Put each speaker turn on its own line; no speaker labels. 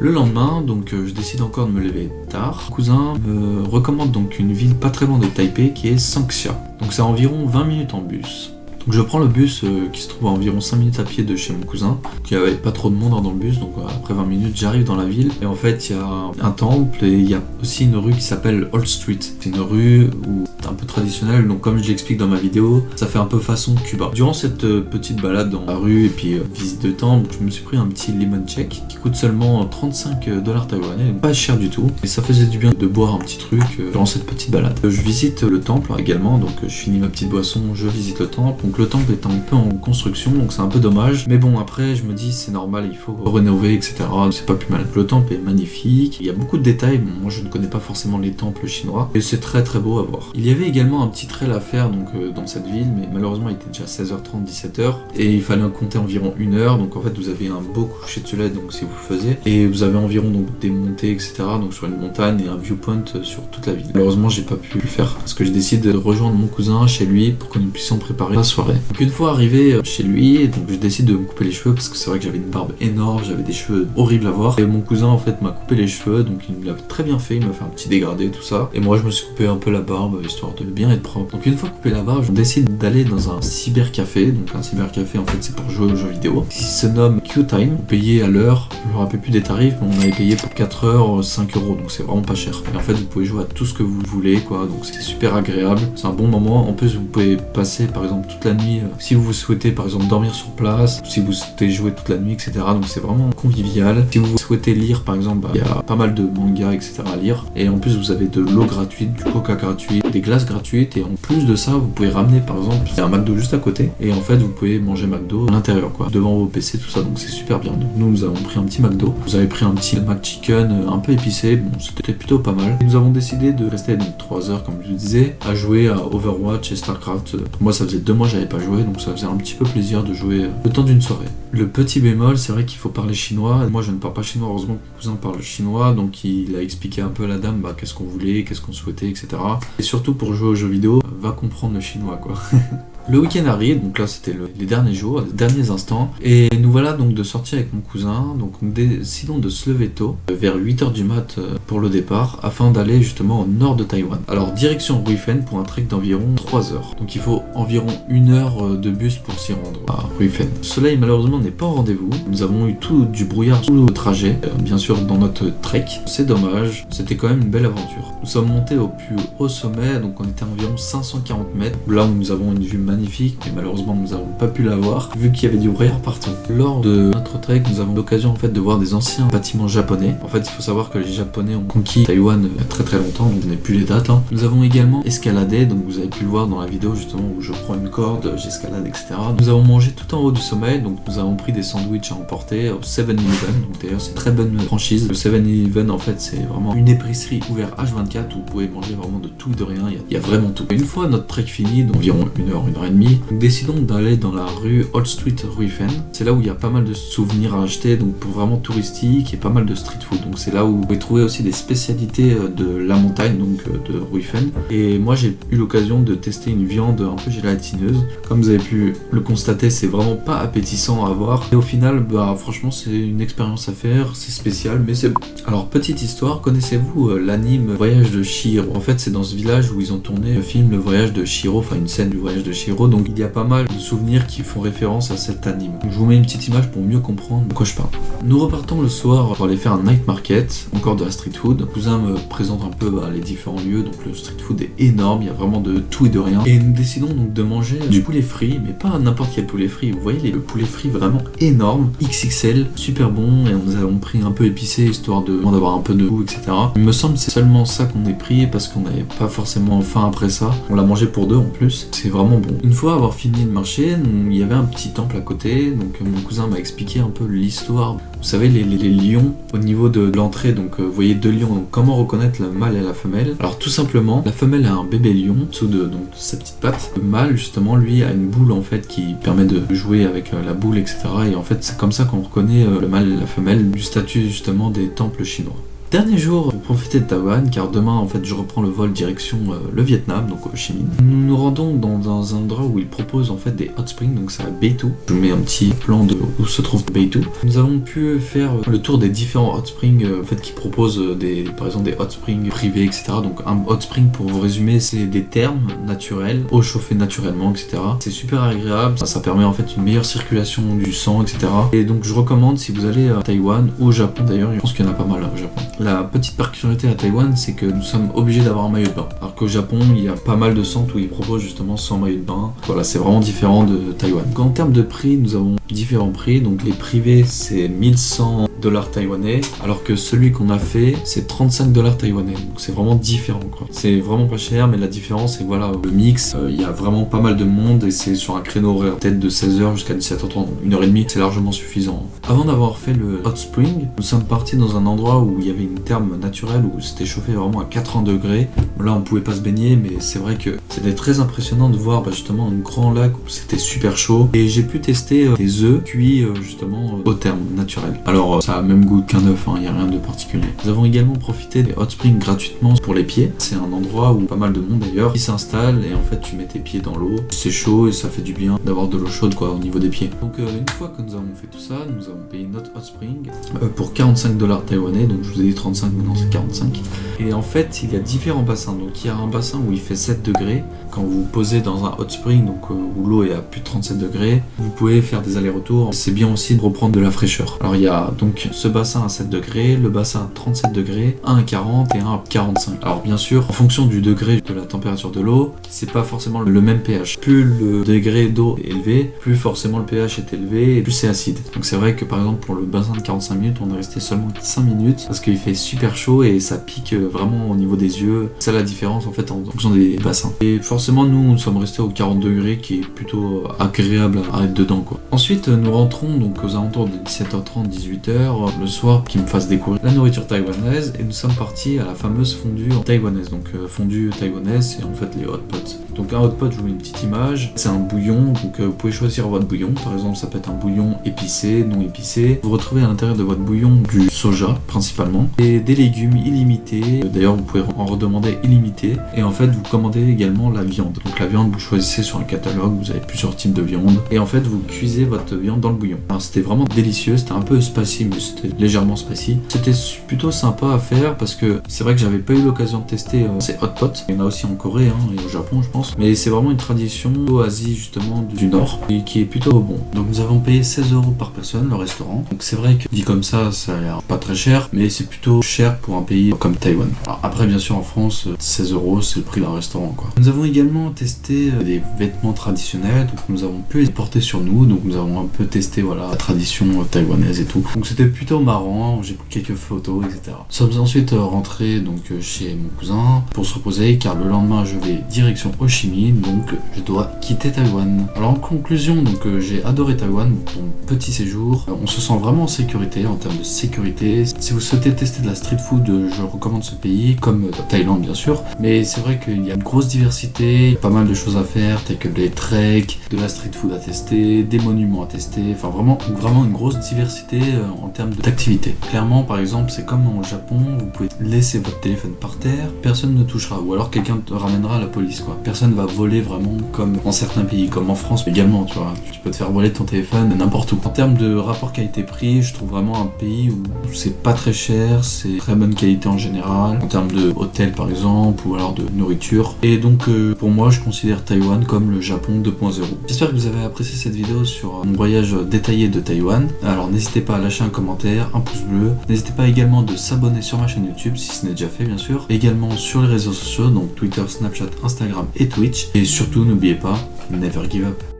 Le lendemain, donc je décide encore de me lever tard. Mon cousin me recommande donc une ville pas très loin de Taipei qui est Sangxia. Donc c'est environ 20 minutes en bus. Donc je prends le bus qui se trouve à environ 5 minutes à pied de chez mon cousin, qui avait pas trop de monde dans le bus, donc après 20 minutes j'arrive dans la ville, et en fait il y a un temple, et il y a aussi une rue qui s'appelle Old Street. C'est une rue où c'est un peu traditionnelle, donc comme je l'explique dans ma vidéo, ça fait un peu façon Cuba. Durant cette petite balade dans la rue et puis visite de temple, je me suis pris un petit lemon check qui coûte seulement 35 $ taïwanais, pas cher du tout, et ça faisait du bien de boire un petit truc durant cette petite balade. Je visite le temple également, donc je finis ma petite boisson, je visite le temple. Donc le temple est un peu en construction, donc c'est un peu dommage. Mais bon, après, je me dis, c'est normal, il faut rénover, etc. C'est pas plus mal. Le temple est magnifique, il y a beaucoup de détails. Bon, moi, je ne connais pas forcément les temples chinois, et c'est très très beau à voir. Il y avait également un petit trail à faire donc, dans cette ville, mais malheureusement, il était déjà 16h30, 17h, et il fallait compter environ 1 heure. Donc en fait, vous avez un beau coucher de soleil, donc si vous le faisiez, et vous avez environ donc, des montées, etc. Donc sur une montagne et un viewpoint sur toute la ville. Malheureusement, j'ai pas pu le faire parce que je décide de rejoindre mon cousin chez lui pour que nous puissions préparer la soirée. Donc une fois arrivé chez lui, donc je décide de me couper les cheveux parce que c'est vrai que j'avais une barbe énorme, j'avais des cheveux horribles à voir. Et mon cousin en fait m'a coupé les cheveux, donc il me l'a très bien fait, il m'a fait un petit dégradé, tout ça. Et moi je me suis coupé un peu la barbe histoire de bien être propre. Donc une fois coupé la barbe, je décide d'aller dans un cybercafé. Donc un cybercafé en fait c'est pour jouer aux jeux vidéo. Il se nomme Q-Time, on payait à l'heure, je me rappelle plus des tarifs, mais on avait payé pour 4 heures 5 €, donc c'est vraiment pas cher. Et en fait vous pouvez jouer à tout ce que vous voulez quoi, donc c'est super agréable, c'est un bon moment. En plus vous pouvez passer par exemple toute la nuit si vous souhaitez par exemple dormir sur place, si vous souhaitez jouer toute la nuit, etc. Donc c'est vraiment convivial. Si vous souhaitez lire par exemple, il y a pas mal de mangas, etc. à lire. Et en plus vous avez de l'eau gratuite, du coca gratuit, des glaces gratuites. Et en plus de ça, vous pouvez ramener par exemple, il y a un McDo juste à côté. Et en fait vous pouvez manger McDo à l'intérieur quoi, devant vos PC, tout ça. Donc c'est super bien. Donc nous avons pris un petit McDo. Vous avez pris un petit McChicken un peu épicé. Bon, c'était plutôt pas mal. Et nous avons décidé de rester donc 3 heures comme je le disais, à jouer à Overwatch et Starcraft. Moi ça faisait 2 mois que j'avais pas joué, donc ça faisait un petit peu plaisir de jouer le temps d'une soirée. Le petit bémol, c'est vrai qu'il faut parler chinois. Moi je ne parle pas chinois, heureusement que mon cousin parle chinois, donc il a expliqué un peu à la dame qu'est-ce qu'on voulait, qu'est-ce qu'on souhaitait, etc. Et surtout pour jouer aux jeux vidéo, va comprendre le chinois quoi. Le week-end arrive, donc là c'était les derniers jours, les derniers instants, et nous voilà donc de sortir avec mon cousin, donc nous décidons de se lever tôt, vers 8h du mat pour le départ, afin d'aller justement au nord de Taïwan. Alors direction Ruifen pour un trek d'environ 3 heures, donc il faut environ 1 heure de bus pour s'y rendre à Ruifen. Le soleil malheureusement n'est pas au rendez-vous, nous avons eu tout du brouillard tout le trajet, bien sûr dans notre trek, c'est dommage, c'était quand même une belle aventure. Nous sommes montés au plus haut sommet, donc on était à environ 540 mètres, là où nous avons une vue magnifique, mais malheureusement nous n'avons pas pu la voir vu qu'il y avait du brouillard partout. Lors de notre trek, nous avons l'occasion en fait de voir des anciens bâtiments japonais. En fait, il faut savoir que les Japonais ont conquis Taïwan il y a très très longtemps, donc je n'ai plus les dates. Nous avons également escaladé, donc vous avez pu le voir dans la vidéo justement où je prends une corde, j'escalade, etc. Nous avons mangé tout en haut du sommet, donc nous avons pris des sandwichs à emporter au 7-Eleven. Donc d'ailleurs c'est une très bonne franchise. Le 7-Eleven en fait c'est vraiment une épicerie ouverte H24 où vous pouvez manger vraiment de tout et de rien. Il y a vraiment tout. Et une fois notre trek fini, d'environ 1 heure, 1 heure et demie, nous décidons d'aller dans la rue Old Street Ruifen. C'est là où il y a pas mal de souvenirs à acheter, donc pour vraiment touristique et pas mal de street food. Donc c'est là où vous pouvez trouver aussi des spécialités de la montagne, donc de Ruifen. Et moi j'ai eu l'occasion de tester une viande un peu gélatineuse. Comme vous avez pu le constater, c'est vraiment pas appétissant à voir. Et au final, franchement c'est une expérience à faire, c'est spécial, mais c'est bon. Alors petite histoire, connaissez-vous l'anime Voyage de Chihiro? En fait c'est dans ce village où ils ont tourné le film Le Voyage de Chihiro, enfin une scène du Voyage de Chihiro. Donc il y a pas mal de souvenirs qui font référence à cet anime. Donc, je vous mets une petite image pour mieux comprendre de quoi je parle. Nous repartons le soir pour aller faire un night market, encore de la street food. Mon cousin me présente un peu les différents lieux, donc le street food est énorme, il y a vraiment de tout et de rien. Et nous décidons donc de manger du poulet frit, mais pas n'importe quel poulet frit. Vous voyez le poulet frit vraiment énorme, XXL, super bon, et nous avons pris un peu épicé histoire d'avoir un peu de goût, etc. Il me semble que c'est seulement ça qu'on ait pris parce qu'on n'avait pas forcément faim après ça. On l'a mangé pour 2 en plus, c'est vraiment bon. Une fois avoir fini de marcher, il y avait un petit temple à côté, donc mon cousin m'a expliqué un peu l'histoire. Vous savez, les lions au niveau de l'entrée, donc vous voyez 2 lions, donc comment reconnaître le mâle et la femelle? Alors tout simplement, la femelle a un bébé lion dessous de sa petite patte. Le mâle justement, lui, a une boule en fait qui permet de jouer avec la boule, etc. Et en fait c'est comme ça qu'on reconnaît le mâle et la femelle du statut justement des temples chinois. Dernier jour pour profiter de Taïwan, car demain en fait je reprends le vol direction le Vietnam, donc Ho Chi Minh. Nous nous rendons dans un endroit où ils proposent en fait des hot springs, donc c'est à Bay Thu. Je vous mets un petit plan de où se trouve Bay Thu. Nous avons pu faire le tour des différents hot springs en fait qui proposent par exemple des hot springs privés, etc. Donc un hot spring, pour vous résumer, c'est des thermes naturels, eau chauffée naturellement, etc. C'est super agréable, ça permet en fait une meilleure circulation du sang, etc. Et donc je recommande si vous allez à Taïwan ou au Japon d'ailleurs, je pense qu'il y en a pas mal au Japon. La petite particularité à Taïwan, c'est que nous sommes obligés d'avoir un maillot de bain. Alors qu'au Japon, il y a pas mal de centres où ils proposent justement sans maillot de bain. Voilà, c'est vraiment différent de Taïwan. Donc, en termes de prix, nous avons différents prix. Donc les privés, c'est 1100 $ taïwanais, alors que celui qu'on a fait, c'est 35 $ taïwanais. Donc c'est vraiment différent, quoi. C'est vraiment pas cher, mais la différence, c'est que voilà, le mix, il y a vraiment pas mal de monde et c'est sur un créneau horaire peut-être de 16h jusqu'à 17h30. Donc 1h30, c'est largement suffisant. Avant d'avoir fait le hot spring, nous sommes partis dans un endroit où il y avait une therme naturelle où c'était chauffé vraiment à 80 degrés. Là, on pouvait pas se baigner, mais c'est vrai que c'était très impressionnant de voir justement un grand lac où c'était super chaud. Et j'ai pu tester des œufs cuits justement au therme naturel. Alors, ça a même goût qu'un œuf, il n'y a rien de particulier. Nous avons également profité des hot springs gratuitement pour les pieds. C'est un endroit où pas mal de monde d'ailleurs qui s'installe et en fait tu mets tes pieds dans l'eau. C'est chaud et ça fait du bien d'avoir de l'eau chaude quoi au niveau des pieds. Donc une fois que nous avons fait tout ça, nous avons payé notre hot spring pour 45 $ taïwanais. Donc je vous ai dit 35, maintenant c'est 45. Et en fait il y a différents bassins. Donc il y a un bassin où il fait 7 degrés. Quand vous vous posez dans un hot spring, donc où l'eau est à plus de 37 degrés, vous pouvez faire des allers-retours. C'est bien aussi de reprendre de la fraîcheur. Alors il y a donc ce bassin à 7 degrés, le bassin à 37 degrés, un à 40 et un à 45. Alors bien sûr, en fonction du degré de la température de l'eau, c'est pas forcément le même pH. Plus le degré d'eau est élevé, plus forcément le pH est élevé et plus c'est acide. Donc c'est vrai que par exemple pour le bassin de 45 minutes, on est resté seulement 5 minutes parce qu'il fait super chaud et ça pique vraiment au niveau des yeux. C'est la différence en fait en fonction des bassins. Et forcément nous sommes restés au 40 degrés qui est plutôt agréable à être dedans quoi. Ensuite nous rentrons donc aux alentours de 17h30, 18h le soir qui me fasse découvrir la nourriture taïwanaise et nous sommes partis à la fameuse fondue taïwanaise. Donc fondue taïwanaise, c'est en fait les hot pots. Donc un hot pot, je vous mets une petite image, c'est un bouillon, donc vous pouvez choisir votre bouillon, par exemple ça peut être un bouillon épicé, non épicé. Vous retrouvez à l'intérieur de votre bouillon du soja principalement, et des légumes illimités, d'ailleurs vous pouvez en redemander illimité, et en fait vous commandez également la viande. Donc la viande vous choisissez sur un catalogue, vous avez plusieurs types de viande, et en fait vous cuisez votre viande dans le bouillon. Alors c'était vraiment délicieux, c'était un peu spicy, mais c'était légèrement spicy. C'était plutôt sympa à faire parce que c'est vrai que j'avais pas eu l'occasion de tester ces hot pots. Il y en a aussi en Corée et au Japon je pense. Mais c'est vraiment une tradition d'Asie justement du Nord et qui est plutôt bon. Donc nous avons payé 16 € par personne le restaurant. Donc c'est vrai que dit comme ça a l'air pas très cher, mais c'est plutôt cher pour un pays comme Taïwan. Alors après bien sûr en France 16 € c'est le prix d'un restaurant quoi. Nous avons également testé des vêtements traditionnels, donc nous avons pu les porter sur nous, donc nous avons un peu testé voilà la tradition taïwanaise et tout. Donc c'était plutôt marrant, j'ai pris quelques photos etc. Nous sommes ensuite rentrés donc chez mon cousin pour se reposer car le lendemain je vais direction Ho Chi Minh, donc je dois quitter Taïwan. Alors en conclusion, donc j'ai adoré Taïwan pour mon petit séjour. On se sent vraiment en sécurité en termes de sécurité. Si vous souhaitez tester de la street food, je recommande ce pays, comme Thaïlande bien sûr. Mais c'est vrai qu'il y a une grosse diversité, pas mal de choses à faire, telles que des treks, de la street food à tester, des monuments à tester, enfin vraiment une grosse diversité en termes d'activités. Clairement par exemple c'est comme au Japon, vous pouvez laisser votre téléphone par terre, personne ne touchera, ou alors quelqu'un te ramènera à la police quoi. Personne va voler vraiment comme dans certains pays, comme en France également, tu vois. Tu peux te faire voler ton téléphone n'importe où. En termes de rapport qualité-prix, je trouve vraiment un pays où c'est pas très cher, c'est très bonne qualité en général, en termes de hôtel par exemple, ou alors de nourriture. Et donc pour moi, je considère Taïwan comme le Japon 2.0. J'espère que vous avez apprécié cette vidéo sur mon voyage détaillé de Taïwan. Alors n'hésitez pas à lâcher un commentaire, un pouce bleu. N'hésitez pas également de s'abonner sur ma chaîne YouTube si ce n'est déjà fait bien sûr. Également sur les réseaux sociaux, donc Twitter, Snapchat, Instagram et Twitch. Et surtout n'oubliez pas, never give up.